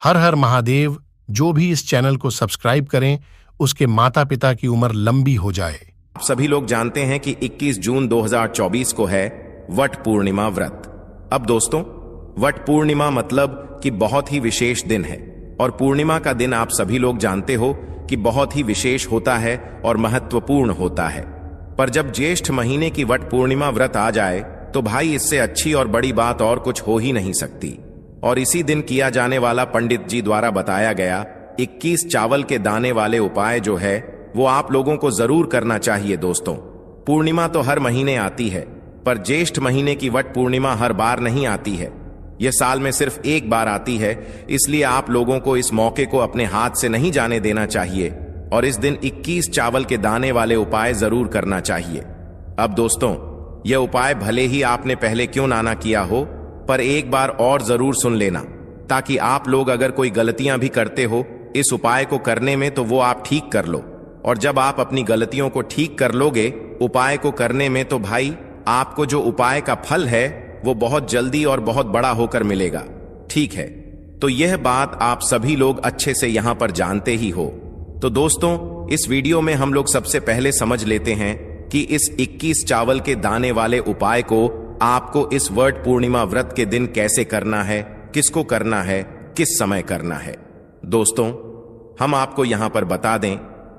हर हर महादेव। जो भी इस चैनल को सब्सक्राइब करें उसके माता पिता की उम्र लंबी हो जाए। आप सभी लोग जानते हैं कि 21 जून 2024 को है वट पूर्णिमा व्रत। अब दोस्तों, वट पूर्णिमा मतलब कि बहुत ही विशेष दिन है और पूर्णिमा का दिन आप सभी लोग जानते हो कि बहुत ही विशेष होता है और महत्वपूर्ण होता है। पर जब ज्येष्ठ महीने की वट पूर्णिमा व्रत आ जाए तो भाई इससे अच्छी और बड़ी बात और कुछ हो ही नहीं सकती। और इसी दिन किया जाने वाला पंडित जी द्वारा बताया गया 21 चावल के दाने वाले उपाय जो है वो आप लोगों को जरूर करना चाहिए। दोस्तों, पूर्णिमा तो हर महीने आती है, पर ज्येष्ठ महीने की वट पूर्णिमा हर बार नहीं आती है। यह साल में सिर्फ एक बार आती है, इसलिए आप लोगों को इस मौके को अपने हाथ से नहीं जाने देना चाहिए और इस दिन 21 चावल के दाने वाले उपाय जरूर करना चाहिए। अब दोस्तों, यह उपाय भले ही आपने पहले क्यों ना किया हो, पर एक बार और जरूर सुन लेना, ताकि आप लोग अगर कोई गलतियां भी करते हो इस उपाय को करने में तो वो आप ठीक कर लो। और जब आप अपनी गलतियों को ठीक कर लोगे उपाय को करने में, तो भाई आपको जो उपाय का फल है वो बहुत जल्दी और बहुत बड़ा होकर मिलेगा। ठीक है, तो यह बात आप सभी लोग अच्छे से यहां पर जानते ही हो। तो दोस्तों, इस वीडियो में हम लोग सबसे पहले समझ लेते हैं कि इस 21 चावल के दाने वाले उपाय को आपको इस वट पूर्णिमा व्रत के दिन कैसे करना है, किसको करना है, किस समय करना है। दोस्तों, हम आपको यहां पर बता दें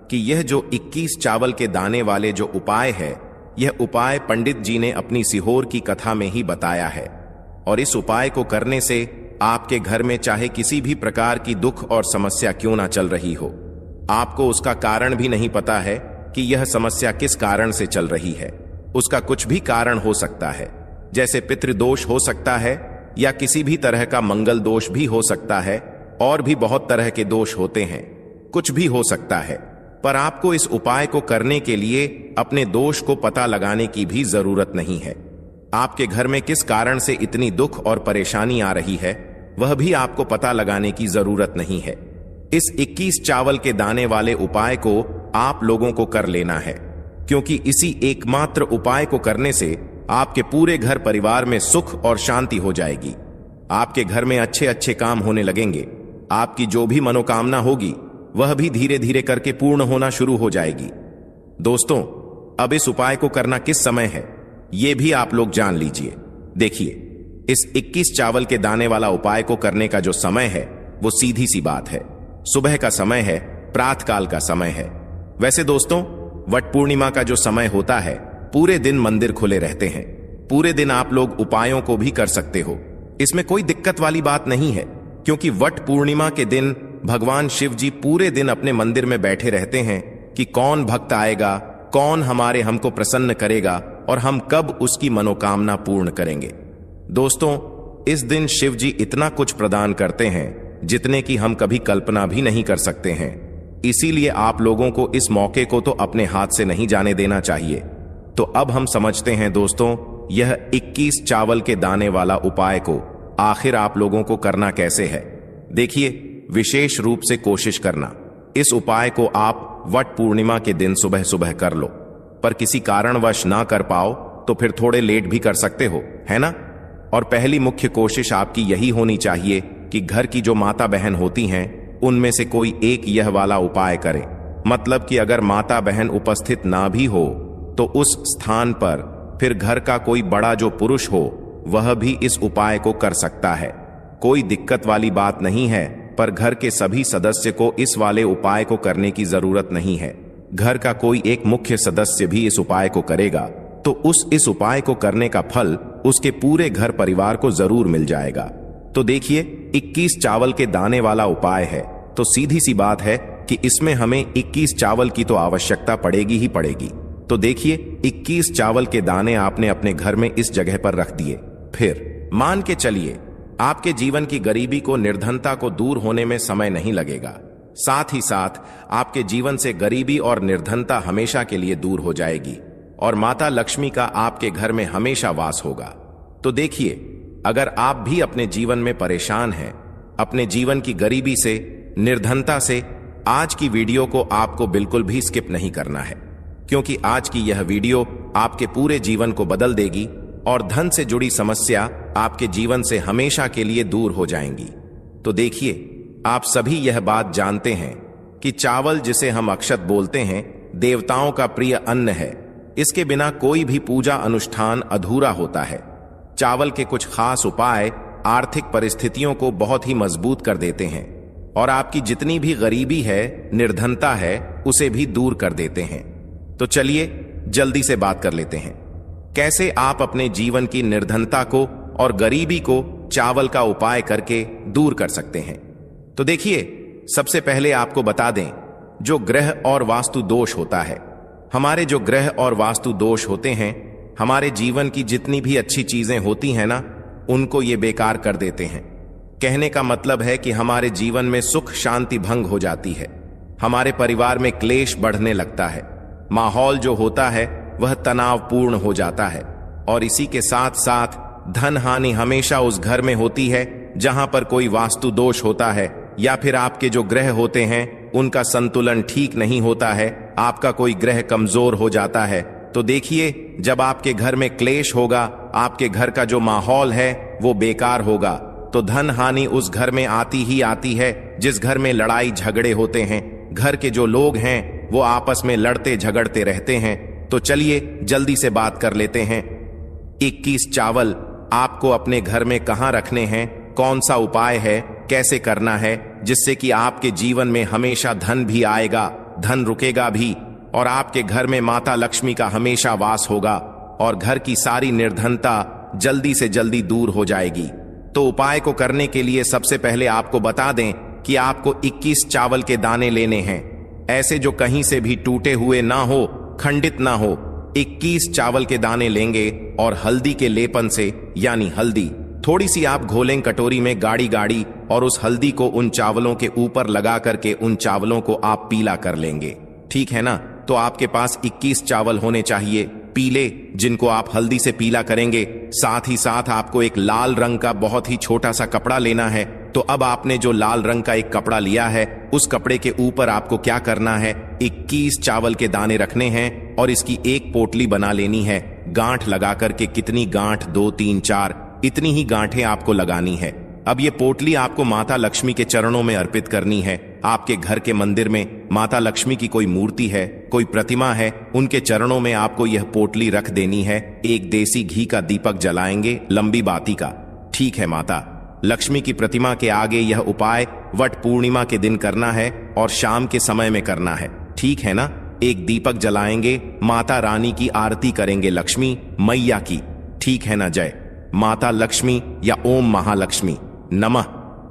कि यह जो 21 चावल के दाने वाले जो उपाय है, यह उपाय पंडित जी ने अपनी सीहोर की कथा में ही बताया है। और इस उपाय को करने से आपके घर में चाहे किसी भी प्रकार की दुख और समस्या क्यों ना चल रही हो, आपको उसका कारण भी नहीं पता है कि यह समस्या किस कारण से चल रही है। उसका कुछ भी कारण हो सकता है, जैसे पितृदोष हो सकता है या किसी भी तरह का मंगल दोष भी हो सकता है, और भी बहुत तरह के दोष होते हैं, कुछ भी हो सकता है। पर आपको इस उपाय को करने के लिए अपने दोष को पता लगाने की भी जरूरत नहीं है। आपके घर में किस कारण से इतनी दुख और परेशानी आ रही है वह भी आपको पता लगाने की जरूरत नहीं है। इस 21 चावल के दाने वाले उपाय को आप लोगों को कर लेना है, क्योंकि इसी एकमात्र उपाय को करने से आपके पूरे घर परिवार में सुख और शांति हो जाएगी। आपके घर में अच्छे अच्छे काम होने लगेंगे। आपकी जो भी मनोकामना होगी वह भी धीरे धीरे करके पूर्ण होना शुरू हो जाएगी। दोस्तों, अब इस उपाय को करना किस समय है यह भी आप लोग जान लीजिए। देखिए, इस 21 चावल के दाने वाला उपाय को करने का जो समय है वो सीधी सी बात है, सुबह का समय है, प्रातःकाल का समय है। वैसे दोस्तों, वट पूर्णिमा का जो समय होता है, पूरे दिन मंदिर खुले रहते हैं, पूरे दिन आप लोग उपायों को भी कर सकते हो। इसमें कोई दिक्कत वाली बात नहीं है, क्योंकि वट पूर्णिमा के दिन भगवान शिव जी पूरे दिन अपने मंदिर में बैठे रहते हैं कि कौन भक्त आएगा, कौन हमको प्रसन्न करेगा और हम कब उसकी मनोकामना पूर्ण करेंगे। दोस्तों, इस दिन शिव जी इतना कुछ प्रदान करते हैं जितने की हम कभी कल्पना भी नहीं कर सकते हैं। इसीलिए आप लोगों को इस मौके को तो अपने हाथ से नहीं जाने देना चाहिए। तो अब हम समझते हैं दोस्तों, यह 21 चावल के दाने वाला उपाय को आखिर आप लोगों को करना कैसे है। देखिए, विशेष रूप से कोशिश करना, इस उपाय को आप वट पूर्णिमा के दिन सुबह सुबह कर लो। पर किसी कारणवश ना कर पाओ तो फिर थोड़े लेट भी कर सकते हो, है ना। और पहली मुख्य कोशिश आपकी यही होनी चाहिए कि घर की जो माता बहन होती हैं उनमें से कोई एक यह वाला उपाय करे। मतलब कि अगर माता बहन उपस्थित ना भी हो तो उस स्थान पर फिर घर का कोई बड़ा जो पुरुष हो वह भी इस उपाय को कर सकता है। कोई दिक्कत वाली बात नहीं है, पर घर के सभी सदस्य को इस वाले उपाय को करने की जरूरत नहीं है। घर का कोई एक मुख्य सदस्य भी इस उपाय को करेगा तो इस उपाय को करने का फल उसके पूरे घर परिवार को जरूर मिल जाएगा। तो देखिए, 21 चावल के दाने वाला उपाय है, तो सीधी सी बात है कि इसमें हमें 21 चावल की तो आवश्यकता पड़ेगी ही पड़ेगी। तो देखिए, 21 चावल के दाने आपने अपने घर में इस जगह पर रख दिए। फिर मान के चलिए आपके जीवन की गरीबी को, निर्धनता को दूर होने में समय नहीं लगेगा। साथ ही साथ आपके जीवन से गरीबी और निर्धनता हमेशा के लिए दूर हो जाएगी और माता लक्ष्मी का आपके घर में हमेशा वास होगा। तो देखिए, अगर आप भी अपने जीवन में परेशान हैं, अपने जीवन की गरीबी से, निर्धनता से, आज की वीडियो को आपको बिल्कुल भी स्किप नहीं करना है, क्योंकि आज की यह वीडियो आपके पूरे जीवन को बदल देगी और धन से जुड़ी समस्या आपके जीवन से हमेशा के लिए दूर हो जाएंगी। तो देखिए, आप सभी यह बात जानते हैं कि चावल, जिसे हम अक्षत बोलते हैं, देवताओं का प्रिय अन्न है। इसके बिना कोई भी पूजा अनुष्ठान अधूरा होता है। चावल के कुछ खास उपाय आर्थिक परिस्थितियों को बहुत ही मजबूत कर देते हैं और आपकी जितनी भी गरीबी है, निर्धनता है, उसे भी दूर कर देते हैं। तो चलिए जल्दी से बात कर लेते हैं, कैसे आप अपने जीवन की निर्धनता को और गरीबी को चावल का उपाय करके दूर कर सकते हैं। तो देखिए, सबसे पहले आपको बता दें, जो ग्रह और वास्तु दोष होता है, हमारे जो ग्रह और वास्तु दोष होते हैं, हमारे जीवन की जितनी भी अच्छी चीजें होती हैं ना, उनको ये बेकार कर देते हैं। कहने का मतलब है कि हमारे जीवन में सुख शांति भंग हो जाती है, हमारे परिवार में क्लेश बढ़ने लगता है, माहौल जो होता है वह तनावपूर्ण हो जाता है और इसी के साथ साथ धन हानि हमेशा उस घर में होती है जहां पर कोई वास्तु दोष होता है या फिर आपके जो ग्रह होते हैं उनका संतुलन ठीक नहीं होता है, आपका कोई ग्रह कमजोर हो जाता है। तो देखिए, जब आपके घर में क्लेश होगा, आपके घर का जो माहौल है वो बेकार होगा, तो धन हानि उस घर में आती ही आती है। जिस घर में लड़ाई झगड़े होते हैं, घर के जो लोग हैं वो आपस में लड़ते झगड़ते रहते हैं। तो चलिए जल्दी से बात कर लेते हैं। 21 चावल आपको अपने घर में कहां रखने हैं, कौन सा उपाय है, कैसे करना है, जिससे कि आपके जीवन में हमेशा धन भी आएगा, धन रुकेगा भी और आपके घर में माता लक्ष्मी का हमेशा वास होगा और घर की सारी निर्धनता जल्दी से जल्दी दूर हो जाएगी। तो उपाय को करने के लिए सबसे पहले आपको बता दें कि आपको 21 चावल के दाने लेने हैं, ऐसे जो कहीं से भी टूटे हुए ना हो, खंडित ना हो। 21 चावल के दाने लेंगे और हल्दी के लेपन से, यानी हल्दी थोड़ी सी आप घोलें कटोरी में गाड़ी गाड़ी और उस हल्दी को उन चावलों के ऊपर लगा करके उन चावलों को आप पीला कर लेंगे। ठीक है ना? तो आपके पास 21 चावल होने चाहिए पीले, जिनको आप हल्दी से पीला करेंगे। साथ ही साथ आपको एक लाल रंग का बहुत ही छोटा सा कपड़ा लेना है। तो अब आपने जो लाल रंग का एक कपड़ा लिया है, उस कपड़े के ऊपर आपको क्या करना है, 21 चावल के दाने रखने हैं और इसकी एक पोटली बना लेनी है। गांठ लगा करके, कितनी गांठ, 2 3 4, इतनी ही गांठें आपको लगानी है। अब ये पोटली आपको माता लक्ष्मी के चरणों में अर्पित करनी है। आपके घर के मंदिर में माता लक्ष्मी की कोई मूर्ति है, कोई प्रतिमा है, उनके चरणों में आपको यह पोटली रख देनी है। एक देसी घी का दीपक जलाएंगे, लंबी बाती का। ठीक है? माता लक्ष्मी की प्रतिमा के आगे यह उपाय वट पूर्णिमा के दिन करना है और शाम के समय में करना है। ठीक है ना? एक दीपक जलाएंगे, माता रानी की आरती करेंगे, लक्ष्मी मैया की। ठीक है ना? जय माता लक्ष्मी या ओम महालक्ष्मी नमः।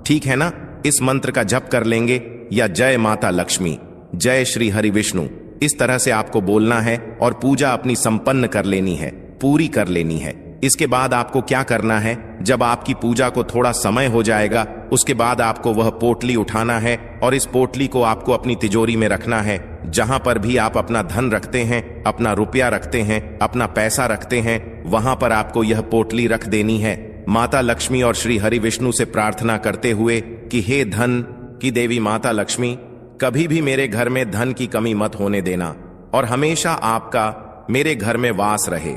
ठीक है ना? इस मंत्र का जप कर लेंगे, या जय माता लक्ष्मी, जय श्री हरि विष्णु, इस तरह से आपको बोलना है और पूजा अपनी संपन्न कर लेनी है, पूरी कर लेनी है। इसके बाद आपको क्या करना है, जब आपकी पूजा को थोड़ा समय हो जाएगा, उसके बाद आपको वह पोटली उठाना है और इस पोटली को आपको अपनी तिजोरी में रखना है। जहां पर भी आप अपना धन रखते हैं, अपना रुपया रखते हैं, अपना पैसा रखते हैं, वहां पर आपको यह पोटली रख देनी है। माता लक्ष्मी और श्री हरि विष्णु से प्रार्थना करते हुए कि हे धन की देवी माता लक्ष्मी, कभी भी मेरे घर में धन की कमी मत होने देना और हमेशा आपका मेरे घर में वास रहे।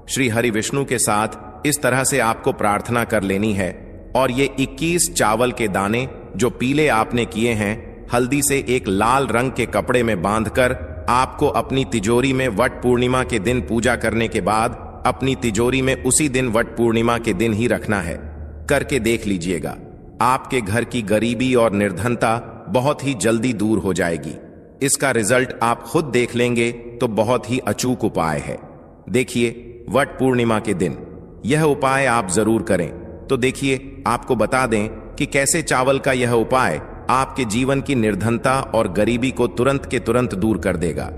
श्री हरि विष्णु के साथ इस तरह से आपको प्रार्थना कर लेनी है। और ये 21 चावल के दाने जो पीले आपने किए हैं, हल्दी से एक लाल रंग के कपड़े में बांधकर आपको अपनी तिजोरी में वट पूर्णिमा के दिन पूजा करने के बाद अपनी तिजोरी में उसी दिन वट पूर्णिमा के दिन ही रखना है। करके देख लीजिएगा, आपके घर की गरीबी और निर्धनता बहुत ही जल्दी दूर हो जाएगी। इसका रिजल्ट आप खुद देख लेंगे। तो बहुत ही अचूक उपाय है। देखिए, वट पूर्णिमा के दिन यह उपाय आप जरूर करें। तो देखिए, आपको बता दें कि कैसे चावल का यह उपाय आपके जीवन की निर्धनता और गरीबी को तुरंत के तुरंत दूर कर देगा।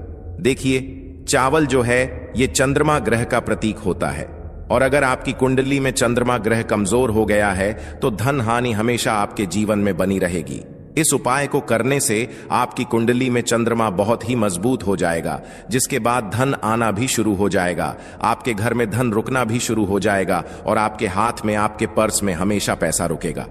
देखिए, चावल जो है ये चंद्रमा ग्रह का प्रतीक होता है और अगर आपकी कुंडली में चंद्रमा ग्रह कमजोर हो गया है तो धन हानि हमेशा आपके जीवन में बनी रहेगी। इस उपाय को करने से आपकी कुंडली में चंद्रमा बहुत ही मजबूत हो जाएगा, जिसके बाद धन आना भी शुरू हो जाएगा, आपके घर में धन रुकना भी शुरू हो जाएगा और आपके हाथ में, आपके पर्स में हमेशा पैसा रुकेगा।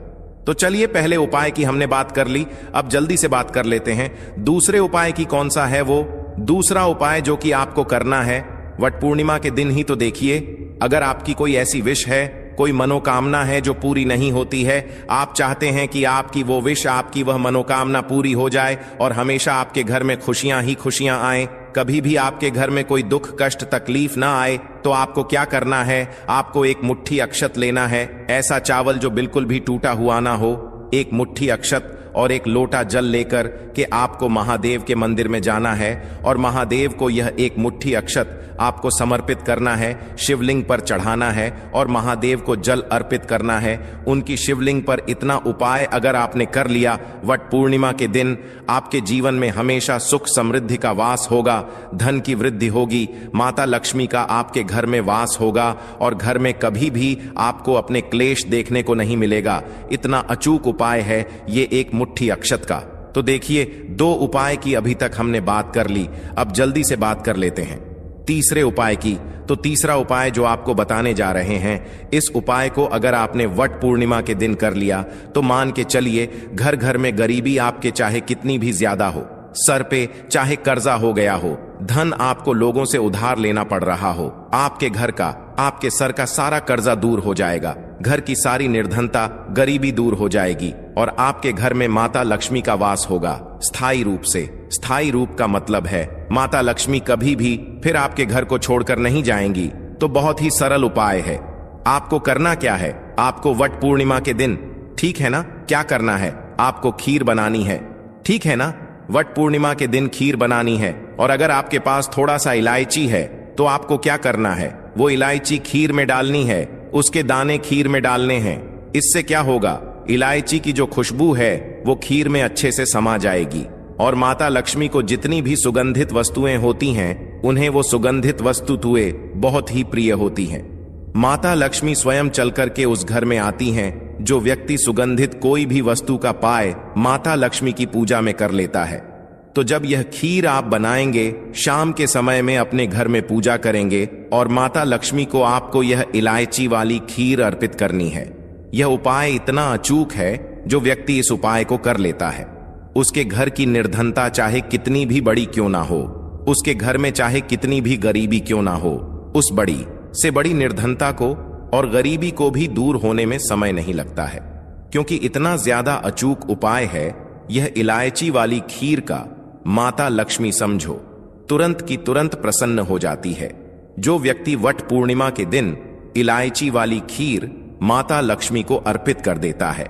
तो चलिए, पहले उपाय की हमने बात कर ली, अब जल्दी से बात कर लेते हैं दूसरे उपाय की। कौन सा है वो दूसरा उपाय जो कि आपको करना है वट पूर्णिमा के दिन ही? तो देखिए, अगर आपकी कोई ऐसी विश है, कोई मनोकामना है जो पूरी नहीं होती है, आप चाहते हैं कि आपकी वो विश, आपकी वह मनोकामना पूरी हो जाए और हमेशा आपके घर में खुशियां ही खुशियां आए, कभी भी आपके घर में कोई दुख कष्ट तकलीफ ना आए, तो आपको क्या करना है? आपको एक मुट्ठी अक्षत लेना है, ऐसा चावल जो बिल्कुल भी टूटा हुआ ना हो, एक मुट्ठी अक्षत और एक लोटा जल लेकर के आपको महादेव के मंदिर में जाना है और महादेव को यह एक मुट्ठी अक्षत आपको समर्पित करना है, शिवलिंग पर चढ़ाना है और महादेव को जल अर्पित करना है। उनकी शिवलिंग पर इतना उपाय अगर आपने कर लिया, वट पूर्णिमा के दिन आपके जीवन में हमेशा सुख समृद्धि का वास होगा, धन की वृद्धि होगी, माता लक्ष्मी का आपके घर में वास होगा और घर में कभी भी आपको अपने क्लेश देखने को नहीं मिलेगा। इतना अचूक उपाय है ये एक मुट्ठी अक्षत का। तो देखिए, 2 उपाय की अभी तक हमने बात कर ली, अब जल्दी से बात कर लेते हैं तीसरे उपाय की। तो तीसरा उपाय जो आपको बताने जा रहे हैं, इस उपाय को अगर आपने वट पूर्णिमा के दिन कर लिया तो मान के चलिए घर घर में गरीबी आपके चाहे कितनी भी ज्यादा हो, सर पे चाहे कर्जा हो गया हो, धन आपको लोगों से उधार लेना पड़ रहा हो, आपके घर का आपके सर का सारा कर्जा दूर हो जाएगा, घर की सारी निर्धनता गरीबी दूर हो जाएगी और आपके घर में माता लक्ष्मी का वास होगा स्थायी रूप से। स्थायी रूप का मतलब है माता लक्ष्मी कभी भी फिर आपके घर को छोड़कर नहीं जाएंगी। तो बहुत ही सरल उपाय है। आपको करना क्या है? आपको वट पूर्णिमा के दिन, ठीक है ना, क्या करना है? आपको खीर बनानी है, ठीक है ना, वट पूर्णिमा के दिन खीर बनानी है। और अगर आपके पास थोड़ा सा इलायची है तो आपको क्या करना है? वो इलायची खीर में डालनी है, उसके दाने खीर में डालने हैं। इससे क्या होगा? इलायची की जो खुशबू है वो खीर में अच्छे से समा जाएगी और माता लक्ष्मी को जितनी भी सुगंधित वस्तुएं होती हैं उन्हें वो सुगंधित वस्तुएं बहुत ही प्रिय होती हैं। माता लक्ष्मी स्वयं चल करके उस घर में आती हैं। जो व्यक्ति सुगंधित कोई भी वस्तु का पाए माता लक्ष्मी की पूजा में कर लेता है। तो जब यह खीर आप बनाएंगे, शाम के समय में अपने घर में पूजा करेंगे और माता लक्ष्मी को आपको यह इलायची वाली खीर अर्पित करनी है। यह उपाय इतना अचूक है, जो व्यक्ति इस उपाय को कर लेता है उसके घर की निर्धनता चाहे कितनी भी बड़ी क्यों ना हो, उसके घर में चाहे कितनी भी गरीबी क्यों ना हो, उस बड़ी से बड़ी निर्धनता को और गरीबी को भी दूर होने में समय नहीं लगता है, क्योंकि इतना ज्यादा अचूक उपाय है यह इलायची वाली खीर का। माता लक्ष्मी समझो तुरंत की तुरंत प्रसन्न हो जाती है। जो व्यक्ति वट पूर्णिमा के दिन इलायची वाली खीर माता लक्ष्मी को अर्पित कर देता है,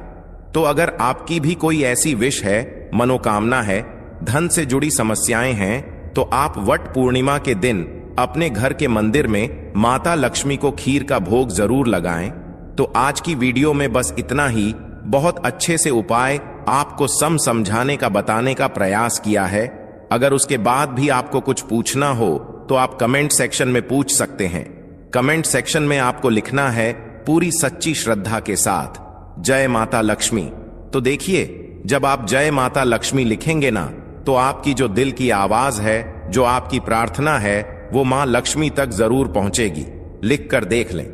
तो अगर आपकी भी कोई ऐसी विश है, मनोकामना है, धन से जुड़ी समस्याएं हैं, तो आप वट पूर्णिमा के दिन अपने घर के मंदिर में माता लक्ष्मी को खीर का भोग जरूर लगाएं। तो आज की वीडियो में बस इतना ही। बहुत अच्छे से उपाय आपको समझाने का बताने का प्रयास किया है। अगर उसके बाद भी आपको कुछ पूछना हो तो आप कमेंट सेक्शन में पूछ सकते हैं। कमेंट सेक्शन में आपको लिखना है पूरी सच्ची श्रद्धा के साथ, जय माता लक्ष्मी। तो देखिए, जब आप जय माता लक्ष्मी लिखेंगे ना, तो आपकी जो दिल की आवाज है, जो आपकी प्रार्थना है, वो मां लक्ष्मी तक जरूर पहुंचेगी। लिख कर देख लें,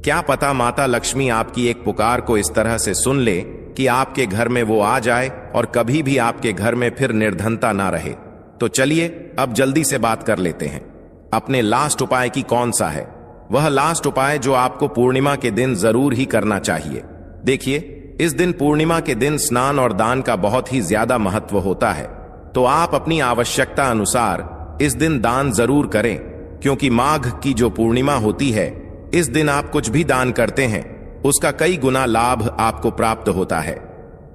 क्या पता माता लक्ष्मी आपकी एक पुकार को इस तरह से सुन ले कि आपके घर में वो आ जाए और कभी भी आपके घर में फिर निर्धनता ना रहे। तो चलिए अब जल्दी से बात कर लेते हैं अपने लास्ट उपाय की। कौन सा है वह लास्ट उपाय जो आपको पूर्णिमा के दिन जरूर ही करना चाहिए? देखिए, इस दिन पूर्णिमा के दिन स्नान और दान का बहुत ही ज्यादा महत्व होता है। तो आप अपनी आवश्यकता अनुसार इस दिन दान जरूर करें, क्योंकि माघ की जो पूर्णिमा होती है, इस दिन आप कुछ भी दान करते हैं उसका कई गुना लाभ आपको प्राप्त होता है।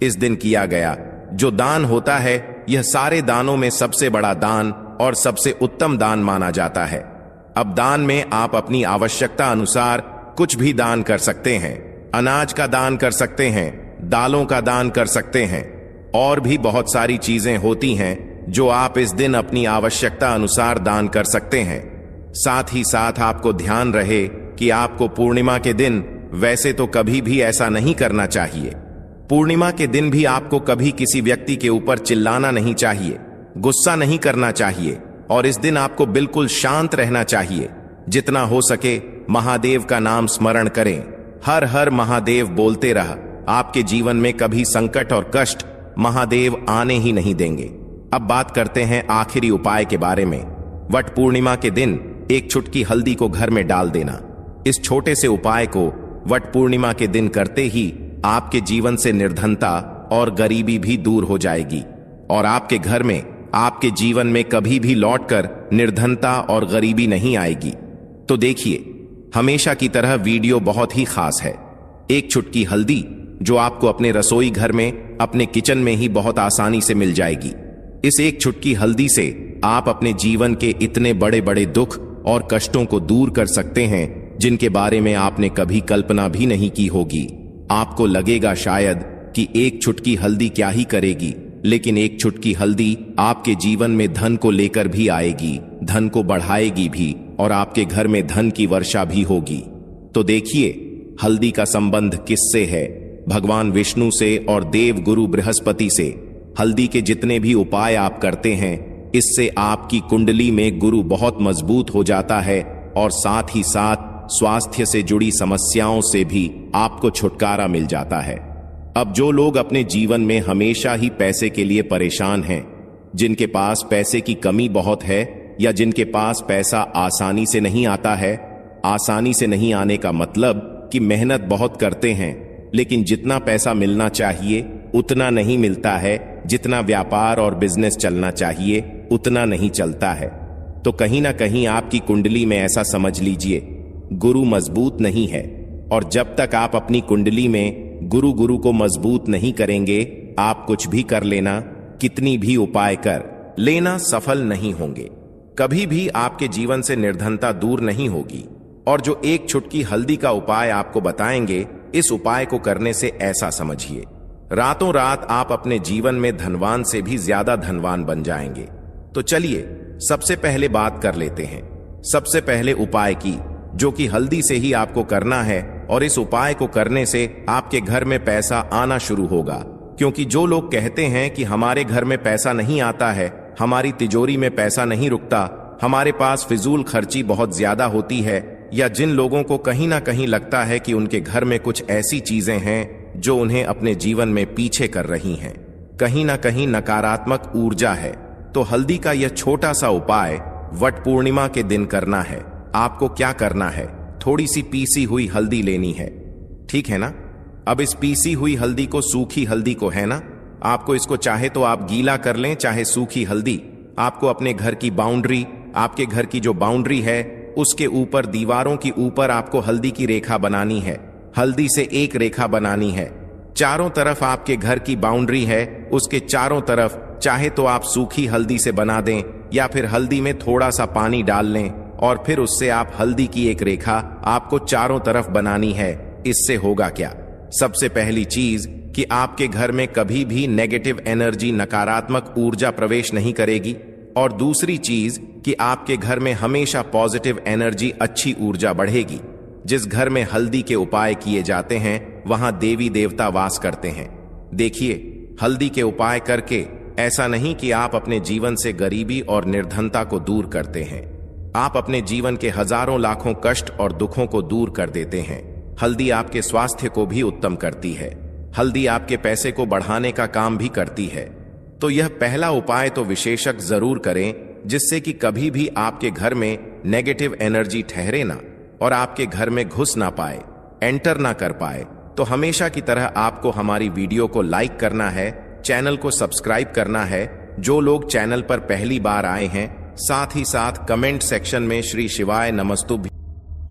इस दिन किया गया जो दान होता है, यह सारे दानों में सबसे बड़ा दान और सबसे उत्तम दान माना जाता है। अब दान में आप अपनी आवश्यकता अनुसार कुछ भी दान कर सकते हैं। अनाज का दान कर सकते हैं, दालों का दान कर सकते हैं, और भी बहुत सारी चीजें होती हैं जो आप इस दिन अपनी आवश्यकता अनुसार दान कर सकते हैं। साथ ही साथ आपको ध्यान रहे कि आपको पूर्णिमा के दिन वैसे तो कभी भी ऐसा नहीं करना चाहिए। पूर्णिमा के दिन भी आपको कभी किसी व्यक्ति के ऊपर चिल्लाना नहीं चाहिए, गुस्सा नहीं करना चाहिए, और इस दिन आपको बिल्कुल शांत रहना चाहिए। जितना हो सके महादेव का नाम स्मरण करें, हर हर महादेव बोलते रह। आपके जीवन में कभी संकट और कष्ट महादेव आने ही नहीं देंगे। अब बात करते हैं आखिरी उपाय के बारे में। वट पूर्णिमा के दिन एक चुटकी हल्दी को घर में डाल देना। इस छोटे से उपाय को वट पूर्णिमा के दिन करते ही आपके जीवन से निर्धनता और गरीबी भी दूर हो जाएगी और आपके घर में, आपके जीवन में कभी भी लौटकर निर्धनता और गरीबी नहीं आएगी। तो देखिए, हमेशा की तरह वीडियो बहुत ही खास है। एक चुटकी हल्दी जो आपको अपने रसोई घर में, अपने किचन में ही बहुत आसानी से मिल जाएगी। इस एक चुटकी हल्दी से आप अपने जीवन के इतने बड़े बड़े दुख और कष्टों को दूर कर सकते हैं जिनके बारे में आपने कभी कल्पना भी नहीं की होगी। आपको लगेगा शायद कि एक चुटकी हल्दी क्या ही करेगी, लेकिन एक चुटकी हल्दी आपके जीवन में धन को लेकर भी आएगी, धन को बढ़ाएगी भी और आपके घर में धन की वर्षा भी होगी। तो देखिए, हल्दी का संबंध किससे है? भगवान विष्णु से और देव गुरु बृहस्पति से। हल्दी के जितने भी उपाय आप करते हैं, इससे आपकी कुंडली में गुरु बहुत मजबूत हो जाता है और साथ ही साथ स्वास्थ्य से जुड़ी समस्याओं से भी आपको छुटकारा मिल जाता है। अब जो लोग अपने जीवन में हमेशा ही पैसे के लिए परेशान हैं, जिनके पास पैसे की कमी बहुत है या जिनके पास पैसा आसानी से नहीं आता है, आसानी से नहीं आने का मतलब कि मेहनत बहुत करते हैं लेकिन जितना पैसा मिलना चाहिए उतना नहीं मिलता है, जितना व्यापार और बिजनेस चलना चाहिए उतना नहीं चलता है, तो कहीं ना कहीं आपकी कुंडली में ऐसा समझ लीजिए गुरु मजबूत नहीं है। और जब तक आप अपनी कुंडली में गुरु को मजबूत नहीं करेंगे, आप कुछ भी कर लेना, कितनी भी उपाय कर लेना, सफल नहीं होंगे। कभी भी आपके जीवन से निर्धनता दूर नहीं होगी। और जो एक चुटकी हल्दी का उपाय आपको बताएंगे, इस उपाय को करने से ऐसा समझिए, रातों रात आप अपने जीवन में धनवान से भी ज्यादा धनवान बन जाएंगे। तो चलिए सबसे पहले बात कर लेते हैं, सबसे पहले उपाय की, जो कि हल्दी से ही आपको करना है। और इस उपाय को करने से आपके घर में पैसा आना शुरू होगा। क्योंकि जो लोग कहते हैं कि हमारे घर में पैसा नहीं आता है, हमारी तिजोरी में पैसा नहीं रुकता, हमारे पास फिजूल खर्ची बहुत ज्यादा होती है, या जिन लोगों को कहीं ना कहीं लगता है कि उनके घर में कुछ ऐसी चीजें हैं जो उन्हें अपने जीवन में पीछे कर रही हैं, कहीं ना कहीं नकारात्मक ऊर्जा है, तो हल्दी का यह छोटा सा उपाय वट पूर्णिमा के दिन करना है। आपको क्या करना है, थोड़ी सी पीसी हुई हल्दी लेनी है, ठीक है ना। अब इस पीसी हुई हल्दी को, सूखी हल्दी को, है ना, आपको इसको चाहे तो आप गीला कर लें, चाहे सूखी हल्दी। आपको अपने घर की बाउंड्री, आपके घर की जो बाउंड्री है उसके ऊपर, दीवारों की ऊपर आपको हल्दी की रेखा बनानी है। हल्दी से एक रेखा बनानी है। चारों तरफ आपके घर की बाउंड्री है, उसके चारों तरफ चाहे तो आप सूखी हल्दी से बना दें या फिर हल्दी में थोड़ा सा पानी डाल लें और फिर उससे आप हल्दी की एक रेखा आपको चारों तरफ बनानी है। इससे होगा क्या? सबसे पहली चीज कि आपके घर में कभी भी नेगेटिव एनर्जी, नकारात्मक ऊर्जा प्रवेश नहीं करेगी। और दूसरी चीज कि आपके घर में हमेशा पॉजिटिव एनर्जी, अच्छी ऊर्जा बढ़ेगी। जिस घर में हल्दी के उपाय किए जाते हैं वहां देवी देवता वास करते हैं। देखिए, हल्दी के उपाय करके ऐसा नहीं कि आप अपने जीवन से गरीबी और निर्धनता को दूर करते हैं, आप अपने जीवन के हजारों लाखों कष्ट और दुखों को दूर कर देते हैं। हल्दी आपके स्वास्थ्य को भी उत्तम करती है। हल्दी आपके पैसे को बढ़ाने का काम भी करती है। तो यह पहला उपाय तो विशेषक जरूर करें, जिससे कि कभी भी आपके घर में नेगेटिव एनर्जी ठहरे ना और आपके घर में घुस ना पाए, एंटर ना कर पाए। तो हमेशा की तरह आपको हमारी वीडियो को लाइक करना है, चैनल को सब्सक्राइब करना है। जो लोग चैनल पर पहली बार आए हैं, साथ ही साथ कमेंट सेक्शन में श्री शिवाय नमस्तुभ्यं